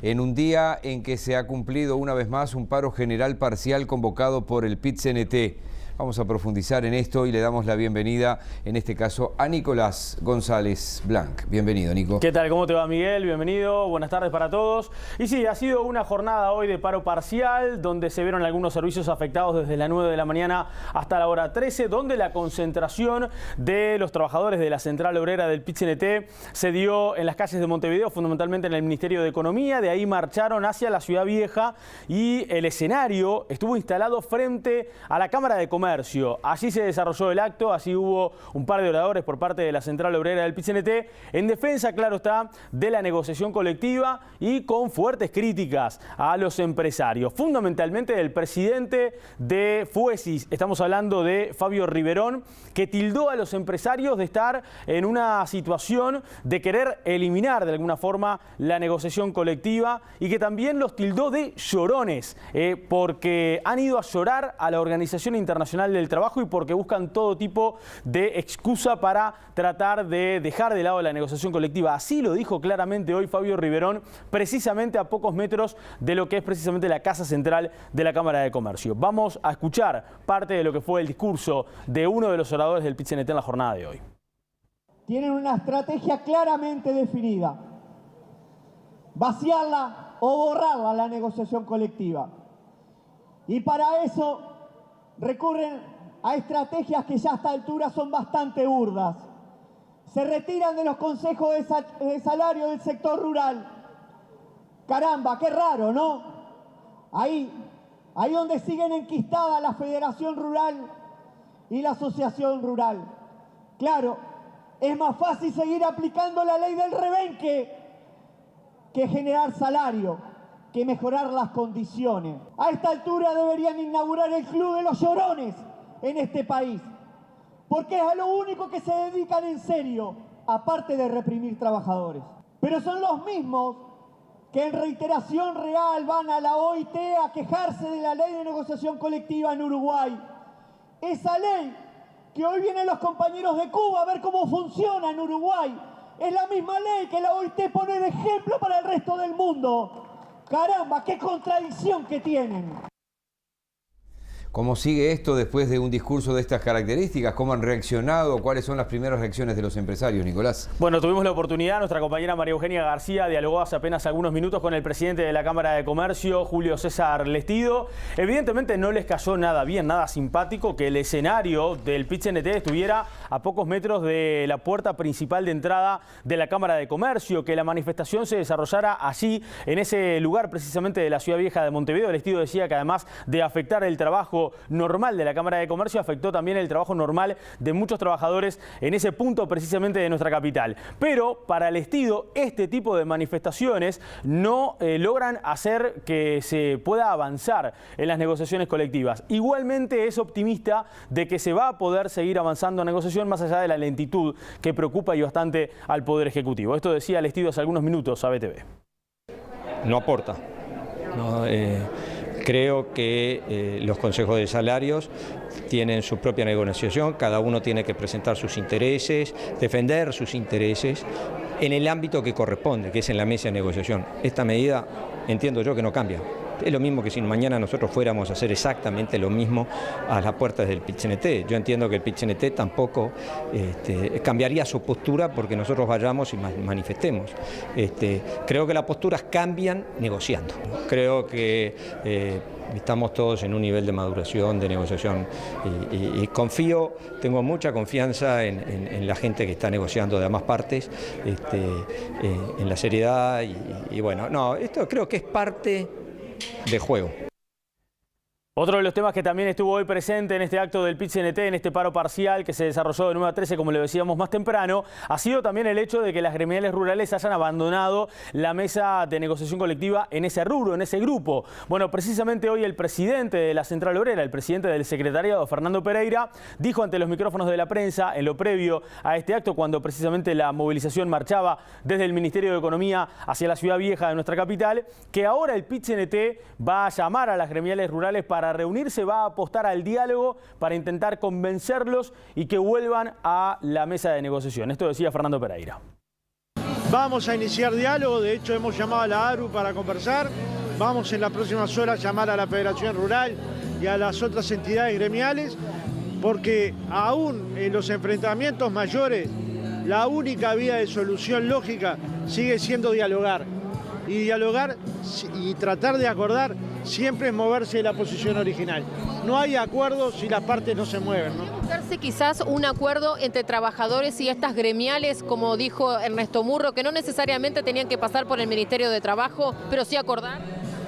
en un día en que se ha cumplido una vez más un paro general parcial convocado por el PIT-CNT. Vamos a profundizar en esto y le damos la bienvenida, en este caso, a Nicolás González Blanc. Bienvenido, Nico. ¿Qué tal? ¿Cómo te va, Miguel? Bienvenido. Buenas tardes para todos. Y sí, ha sido una jornada hoy de paro parcial, donde se vieron algunos servicios afectados desde las 9 de la mañana hasta la hora 13, donde la concentración de los trabajadores de la Central Obrera del PIT-CNT se dio en las calles de Montevideo, fundamentalmente en el Ministerio de Economía. De ahí marcharon hacia la Ciudad Vieja y el escenario estuvo instalado frente a la Cámara de Comercio. Allí se desarrolló el acto, así hubo un par de oradores por parte de la Central Obrera del PIT-CNT en defensa, claro está, de la negociación colectiva y con fuertes críticas a los empresarios, fundamentalmente del presidente de Fuesis. Estamos hablando de Fabio Riverón, que tildó a los empresarios de estar en una situación de querer eliminar de alguna forma la negociación colectiva y que también los tildó de llorones, porque han ido a llorar a la Organización Internacional del Trabajo y porque buscan todo tipo de excusa para tratar de dejar de lado la negociación colectiva. Así lo dijo claramente hoy Fabio Riverón, precisamente a pocos metros de lo que es precisamente la Casa Central de la Cámara de Comercio. Vamos a escuchar parte de lo que fue el discurso de uno de los oradores del PIT-CNT en la jornada de hoy. Tienen una estrategia claramente definida: vaciarla o borrarla la negociación colectiva. Y para eso recurren a estrategias que ya a esta altura son bastante burdas. Se retiran de los consejos de salario del sector rural. Caramba, qué raro, ¿no? Ahí donde siguen enquistadas la Federación Rural y la Asociación Rural. Claro, es más fácil seguir aplicando la ley del rebenque que generar salario, que mejorar las condiciones. A esta altura deberían inaugurar el Club de los Llorones en este país, porque es a lo único que se dedican en serio, aparte de reprimir trabajadores. Pero son los mismos que en reiteración real van a la OIT a quejarse de la ley de negociación colectiva en Uruguay. Esa ley que hoy vienen los compañeros de Cuba a ver cómo funciona en Uruguay, es la misma ley que la OIT pone de ejemplo para el resto del mundo. ¡Caramba, qué contradicción que tienen! ¿Cómo sigue esto después de un discurso de estas características? ¿Cómo han reaccionado? ¿Cuáles son las primeras reacciones de los empresarios, Nicolás? Bueno, tuvimos la oportunidad, nuestra compañera María Eugenia García dialogó hace apenas algunos minutos con el presidente de la Cámara de Comercio, Julio César Lestido. Evidentemente no les cayó nada bien, nada simpático que el escenario del PIT-CNT estuviera a pocos metros de la puerta principal de entrada de la Cámara de Comercio, que la manifestación se desarrollara allí, en ese lugar precisamente de la Ciudad Vieja de Montevideo. Lestido decía que además de afectar el trabajo normal de la Cámara de Comercio, afectó también el trabajo normal de muchos trabajadores en ese punto precisamente de nuestra capital. Pero para Lestido, este tipo de manifestaciones no logran hacer que se pueda avanzar en las negociaciones colectivas. Igualmente es optimista de que se va a poder seguir avanzando en negociación más allá de la lentitud que preocupa y bastante al Poder Ejecutivo. Esto decía Lestido hace algunos minutos a BTV. No aporta. No, creo que los consejos de salarios tienen su propia negociación, cada uno tiene que presentar sus intereses, defender sus intereses en el ámbito que corresponde, que es en la mesa de negociación. Esta medida entiendo yo que no cambia. Es lo mismo que si mañana nosotros fuéramos a hacer exactamente lo mismo a las puertas del PIT-CNT. Yo entiendo que el PIT-CNT tampoco cambiaría su postura porque nosotros vayamos y manifestemos. Creo que las posturas cambian negociando. Creo que estamos todos en un nivel de maduración, de negociación y confío, tengo mucha confianza en la gente que está negociando de ambas partes, en la seriedad y bueno, no, esto creo que es parte de juego. Otro de los temas que también estuvo hoy presente en este acto del PIT-CNT, en este paro parcial que se desarrolló de 9 a 13, como le decíamos más temprano, ha sido también el hecho de que las gremiales rurales hayan abandonado la mesa de negociación colectiva en ese rubro, en ese grupo. Bueno, precisamente hoy el presidente de la Central Obrera, el presidente del secretariado, Fernando Pereira, dijo ante los micrófonos de la prensa, en lo previo a este acto, cuando precisamente la movilización marchaba desde el Ministerio de Economía hacia la Ciudad Vieja de nuestra capital, que ahora el PIT-CNT va a llamar a las gremiales rurales para reunirse, va a apostar al diálogo para intentar convencerlos y que vuelvan a la mesa de negociación. Esto decía Fernando Pereira. Vamos a iniciar diálogo, de hecho hemos llamado a la ARU para conversar. Vamos en las próximas horas a llamar a la Federación Rural y a las otras entidades gremiales, porque aún en los enfrentamientos mayores, la única vía de solución lógica sigue siendo dialogar. Y dialogar y tratar de acordar siempre es moverse de la posición original. No hay acuerdo si las partes no se mueven, ¿no? Buscarse quizás un acuerdo entre trabajadores y estas gremiales, como dijo Ernesto Murro, que no necesariamente tenían que pasar por el Ministerio de Trabajo, pero sí acordar.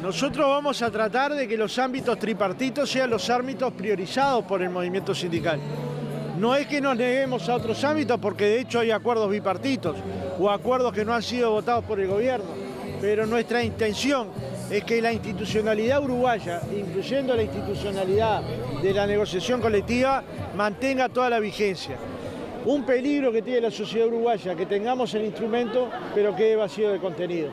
Nosotros vamos a tratar de que los ámbitos tripartitos sean los ámbitos priorizados por el movimiento sindical. No es que nos neguemos a otros ámbitos, porque de hecho hay acuerdos bipartitos o acuerdos que no han sido votados por el gobierno, pero nuestra intención es que la institucionalidad uruguaya, incluyendo la institucionalidad de la negociación colectiva, mantenga toda la vigencia. Un peligro que tiene la sociedad uruguaya, que tengamos el instrumento, pero quede vacío de contenido.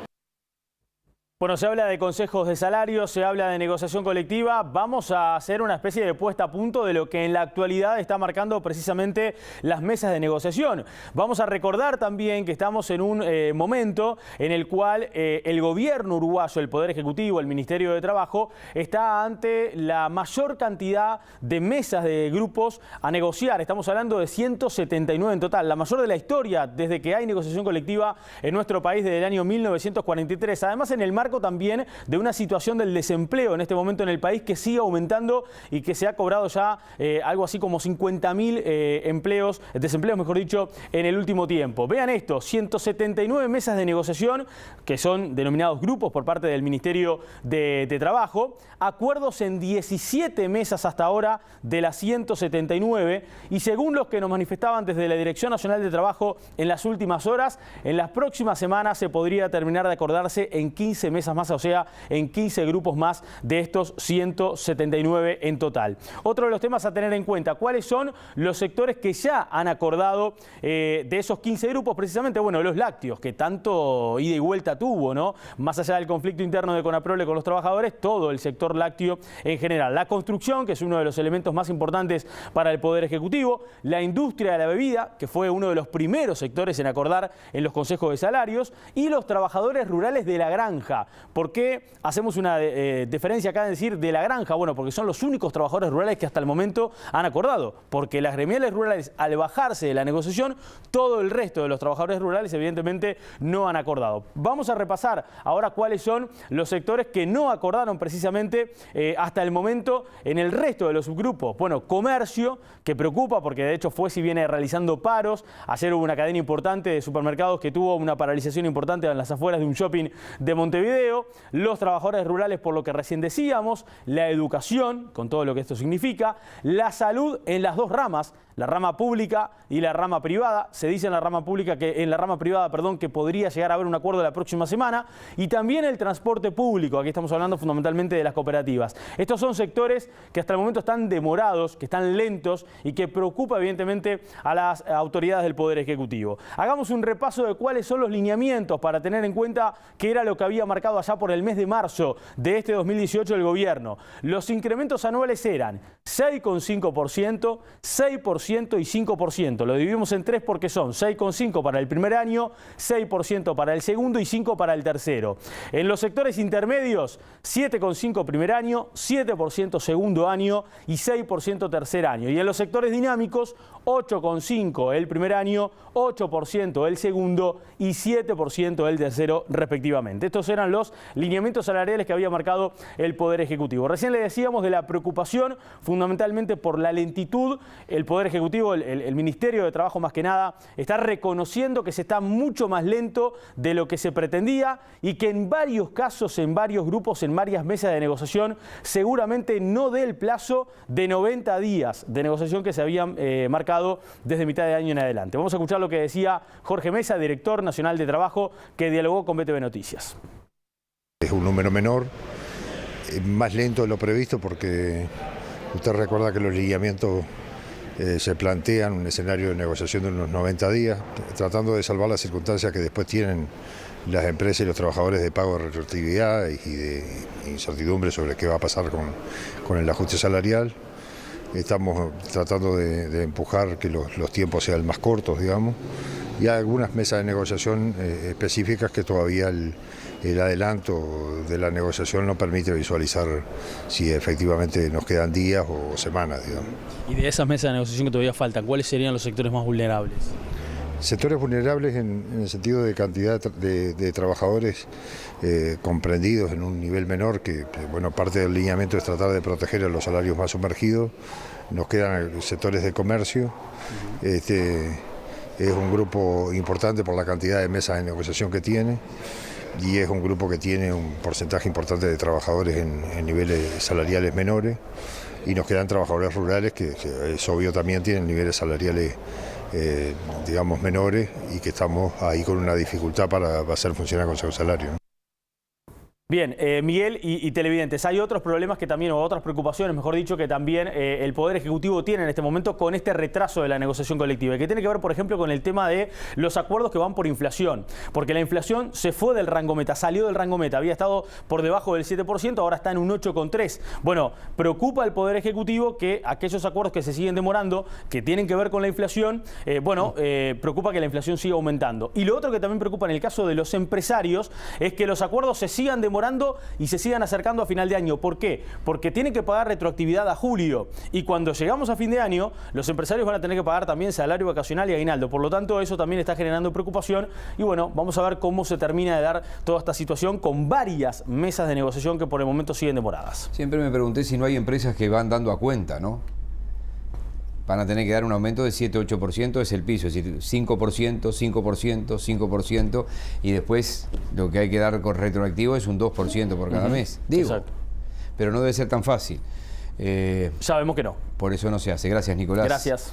Bueno, se habla de consejos de salarios, se habla de negociación colectiva. Vamos a hacer una especie de puesta a punto de lo que en la actualidad está marcando precisamente las mesas de negociación. Vamos a recordar también que estamos en un momento en el cual el gobierno uruguayo, el Poder Ejecutivo, el Ministerio de Trabajo, está ante la mayor cantidad de mesas de grupos a negociar. Estamos hablando de 179 en total, la mayor de la historia desde que hay negociación colectiva en nuestro país desde el año 1943. Además, en el marco también de una situación del desempleo en este momento en el país que sigue aumentando y que se ha cobrado ya algo así como 50.000 desempleos, mejor dicho, en el último tiempo. Vean esto, 179 mesas de negociación, que son denominados grupos por parte del Ministerio de Trabajo, acuerdos en 17 mesas hasta ahora de las 179, y según los que nos manifestaban desde la Dirección Nacional de Trabajo en las últimas horas, en las próximas semanas se podría terminar de acordarse en 15 mesas más, o sea, en 15 grupos más de estos 179 en total. Otro de los temas a tener en cuenta, ¿cuáles son los sectores que ya han acordado de esos 15 grupos? Precisamente, bueno, los lácteos, que tanto ida y vuelta tuvo, ¿no? Más allá del conflicto interno de Conaprole con los trabajadores, todo el sector lácteo en general. La construcción, que es uno de los elementos más importantes para el Poder Ejecutivo, la industria de la bebida, que fue uno de los primeros sectores en acordar en los consejos de salarios, y los trabajadores rurales de la granja. ¿Por qué hacemos una diferencia acá en decir de la granja? Bueno, porque son los únicos trabajadores rurales que hasta el momento han acordado, porque las gremiales rurales, al bajarse de la negociación, todo el resto de los trabajadores rurales evidentemente no han acordado. Vamos a repasar ahora cuáles son los sectores que no acordaron precisamente hasta el momento en el resto de los subgrupos. Bueno, comercio, que preocupa porque de hecho fue si viene realizando paros. Ayer hubo una cadena importante de supermercados que tuvo una paralización importante en las afueras de un shopping de Montevideo. Los trabajadores rurales, por lo que recién decíamos, la educación, con todo lo que esto significa, la salud en las dos ramas, la rama pública y la rama privada. Se dice en la rama pública que en la rama privada, que podría llegar a haber un acuerdo la próxima semana, y también el transporte público. Aquí estamos hablando fundamentalmente de las cooperativas. Estos son sectores que hasta el momento están demorados, que están lentos y que preocupa evidentemente a las autoridades del Poder Ejecutivo. Hagamos un repaso de cuáles son los lineamientos para tener en cuenta qué era lo que había marcado allá por el mes de marzo de este 2018 el gobierno. Los incrementos anuales eran 6,5%, 6% y 5%. Lo dividimos en tres porque son 6,5 para el primer año, 6% para el segundo y 5% para el tercero. En los sectores intermedios, 7,5 primer año, 7% segundo año y 6% tercer año. Y en los sectores dinámicos, 8,5 el primer año, 8% el segundo y 7% el tercero respectivamente. Estos eran los lineamientos salariales que había marcado el Poder Ejecutivo. Recién le decíamos de la preocupación fundamentalmente por la lentitud. El Poder Ejecutivo, el Ministerio de Trabajo más que nada, está reconociendo que se está mucho más lento de lo que se pretendía y que en varios casos, en varios grupos, en varias mesas de negociación, seguramente no dé el plazo de 90 días de negociación que se habían marcado desde mitad de año en adelante. Vamos a escuchar lo que decía Jorge Mesa, director nacional de Trabajo, que dialogó con BTV Noticias. Es un número menor, más lento de lo previsto, porque usted recuerda que los lineamientos se plantean un escenario de negociación de unos 90 días, tratando de salvar las circunstancias que después tienen las empresas y los trabajadores de pago de retroactividad y de incertidumbre sobre qué va a pasar con el ajuste salarial. estamos tratando de empujar que los tiempos sean más cortos, digamos, y hay algunas mesas de negociación específicas que todavía el adelanto de la negociación no permite visualizar si efectivamente nos quedan días o semanas, digamos. Y de esas mesas de negociación que todavía faltan, ¿cuáles serían los sectores más vulnerables? Sectores vulnerables en el sentido de cantidad de trabajadores comprendidos en un nivel menor, que bueno, parte del lineamiento es tratar de proteger a los salarios más sumergidos. Nos quedan sectores de comercio. Es un grupo importante por la cantidad de mesas de negociación que tiene, y es un grupo que tiene un porcentaje importante de trabajadores en niveles salariales menores, y nos quedan trabajadores rurales que es obvio también tienen niveles salariales digamos menores, y que estamos ahí con una dificultad para hacer funcionar el Consejo de Salario. Bien, Miguel y televidentes, hay otros problemas que también, o otras preocupaciones, mejor dicho, que también el Poder Ejecutivo tiene en este momento con este retraso de la negociación colectiva, y que tiene que ver, por ejemplo, con el tema de los acuerdos que van por inflación, porque la inflación se fue del rango meta, salió del rango meta, había estado por debajo del 7%, ahora está en un 8,3%. Bueno, preocupa al Poder Ejecutivo que aquellos acuerdos que se siguen demorando, que tienen que ver con la inflación, preocupa que la inflación siga aumentando. Y lo otro que también preocupa en el caso de los empresarios es que los acuerdos se sigan demorando y se sigan acercando a final de año. ¿Por qué? Porque tienen que pagar retroactividad a julio, y cuando llegamos a fin de año los empresarios van a tener que pagar también salario vacacional y aguinaldo. Por lo tanto, eso también está generando preocupación, y bueno, vamos a ver cómo se termina de dar toda esta situación con varias mesas de negociación que por el momento siguen demoradas. Siempre me pregunté si no hay empresas que van dando a cuenta, ¿no? Van a tener que dar un aumento de 7-8%, es el piso, es decir, 5%, 5%, 5%, y después lo que hay que dar con retroactivo es un 2% por cada mes. Digo, exacto. Pero no debe ser tan fácil. Sabemos que no. Por eso no se hace. Gracias, Nicolás. Gracias.